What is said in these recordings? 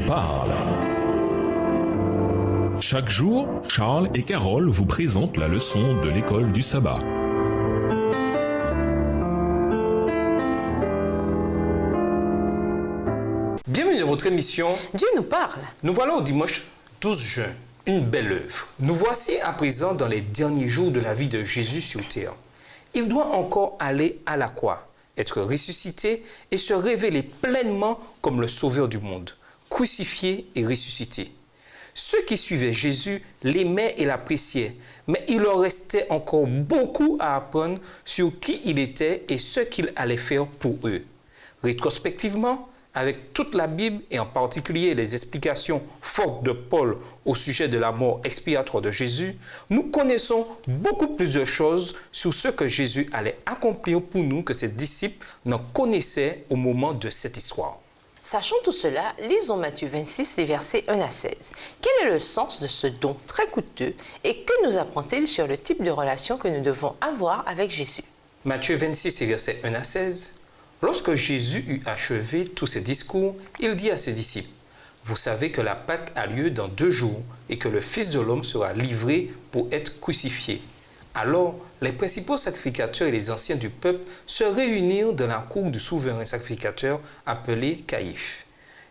parle. Chaque jour, Charles et Carole vous présentent la leçon de l'école du sabbat. Bienvenue dans votre émission Dieu nous parle. Nous voilà au dimanche 12 juin, une belle œuvre. Nous voici à présent dans les derniers jours de la vie de Jésus sur terre. Il doit encore aller à la croix, être ressuscité et se révéler pleinement comme le sauveur du monde, crucifié et ressuscité. Ceux qui suivaient Jésus l'aimaient et l'appréciaient, mais il leur restait encore beaucoup à apprendre sur qui il était et ce qu'il allait faire pour eux. Rétrospectivement, avec toute la Bible et en particulier les explications fortes de Paul au sujet de la mort expiatoire de Jésus, nous connaissons beaucoup plus de choses sur ce que Jésus allait accomplir pour nous que ses disciples n'en connaissaient au moment de cette histoire. Sachant tout cela, lisons Matthieu 26, les versets 1 à 16. Quel est le sens de ce don très coûteux et que nous apprend-il sur le type de relation que nous devons avoir avec Jésus? Matthieu 26, les versets 1 à 16. Lorsque Jésus eut achevé tous ses discours, il dit à ses disciples, « Vous savez que la Pâque a lieu dans 2 jours et que le Fils de l'homme sera livré pour être crucifié. » Alors, les principaux sacrificateurs et les anciens du peuple se réunirent dans la cour du souverain sacrificateur appelé Caïphe.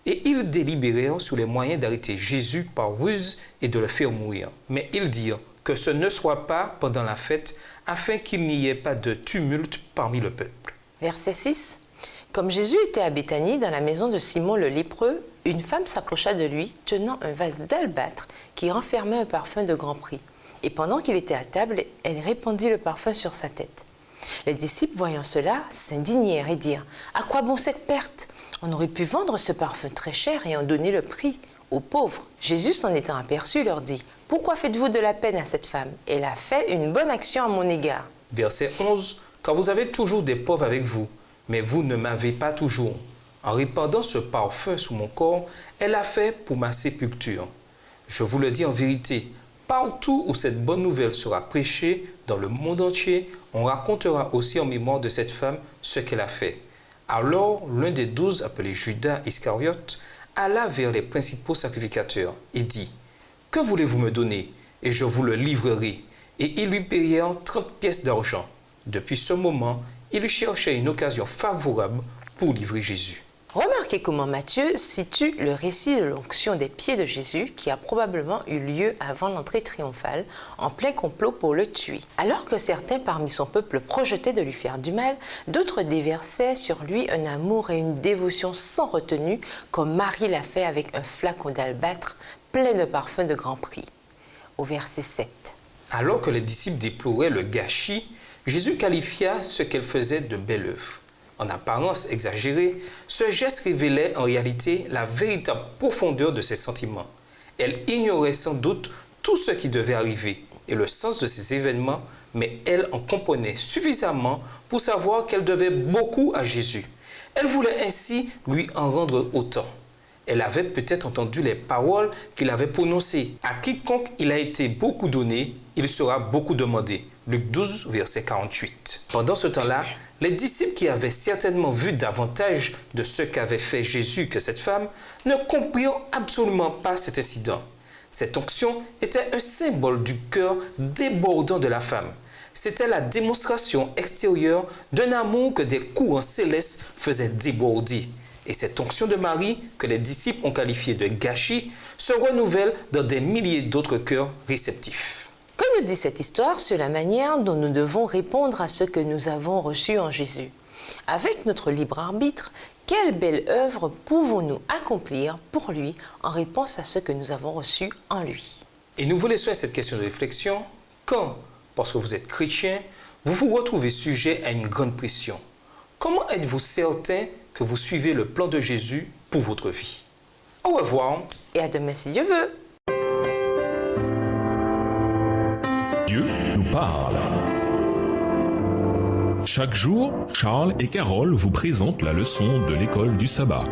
Et ils délibérèrent sur les moyens d'arrêter Jésus par ruse et de le faire mourir. Mais ils dirent que ce ne soit pas pendant la fête, afin qu'il n'y ait pas de tumulte parmi le peuple. Verset 6. Comme Jésus était à Béthanie, dans la maison de Simon le lépreux, une femme s'approcha de lui, tenant un vase d'albâtre qui renfermait un parfum de grand prix. Et pendant qu'il était à table, elle répandit le parfum sur sa tête. Les disciples, voyant cela, s'indignèrent et dirent « À quoi bon cette perte? On aurait pu vendre ce parfum très cher et en donner le prix aux pauvres. » Jésus, s'en étant aperçu, leur dit « Pourquoi faites-vous de la peine à cette femme? Elle a fait une bonne action à mon égard. » Verset 11. « Car vous avez toujours des pauvres avec vous, mais vous ne m'avez pas toujours. En répandant ce parfum sous mon corps, elle a fait pour ma sépulture. Je vous le dis en vérité, partout où cette bonne nouvelle sera prêchée dans le monde entier, on racontera aussi en mémoire de cette femme ce qu'elle a fait. » Alors, l'un des 12, appelé Judas Iscariote, alla vers les principaux sacrificateurs et dit « Que voulez-vous me donner? Et je vous le livrerai. » Et ils lui payèrent 30 pièces d'argent. Depuis ce moment, il cherchait une occasion favorable pour livrer Jésus. Remarquez comment Matthieu situe le récit de l'onction des pieds de Jésus qui a probablement eu lieu avant l'entrée triomphale, en plein complot pour le tuer. Alors que certains parmi son peuple projetaient de lui faire du mal, d'autres déversaient sur lui un amour et une dévotion sans retenue, comme Marie l'a fait avec un flacon d'albâtre plein de parfums de grand prix. Au verset 7. Alors que les disciples déploraient le gâchis, Jésus qualifia ce qu'elle faisait de belle œuvre. En apparence exagérée, ce geste révélait en réalité la véritable profondeur de ses sentiments. Elle ignorait sans doute tout ce qui devait arriver et le sens de ces événements, mais elle en comprenait suffisamment pour savoir qu'elle devait beaucoup à Jésus. Elle voulait ainsi lui en rendre autant. Elle avait peut-être entendu les paroles qu'il avait prononcées. À quiconque il a été beaucoup donné, il sera beaucoup demandé. Luc 12, verset 48. Pendant ce temps-là, les disciples qui avaient certainement vu davantage de ce qu'avait fait Jésus que cette femme ne comprirent absolument pas cet incident. Cette onction était un symbole du cœur débordant de la femme. C'était la démonstration extérieure d'un amour que des courants célestes faisaient déborder. Et cette onction de Marie, que les disciples ont qualifiée de gâchis, se renouvelle dans des milliers d'autres cœurs réceptifs. Que nous dit cette histoire sur la manière dont nous devons répondre à ce que nous avons reçu en Jésus? Avec notre libre arbitre, quelle belle œuvre pouvons-nous accomplir pour lui en réponse à ce que nous avons reçu en lui? Et nous vous laissons à cette question de réflexion. Quand, parce que vous êtes chrétien, vous vous retrouvez sujet à une grande pression, comment êtes-vous certain que vous suivez le plan de Jésus pour votre vie? Au revoir. Et à demain si Dieu veut. Dieu nous parle. Chaque jour, Charles et Carole vous présentent la leçon de l'école du sabbat.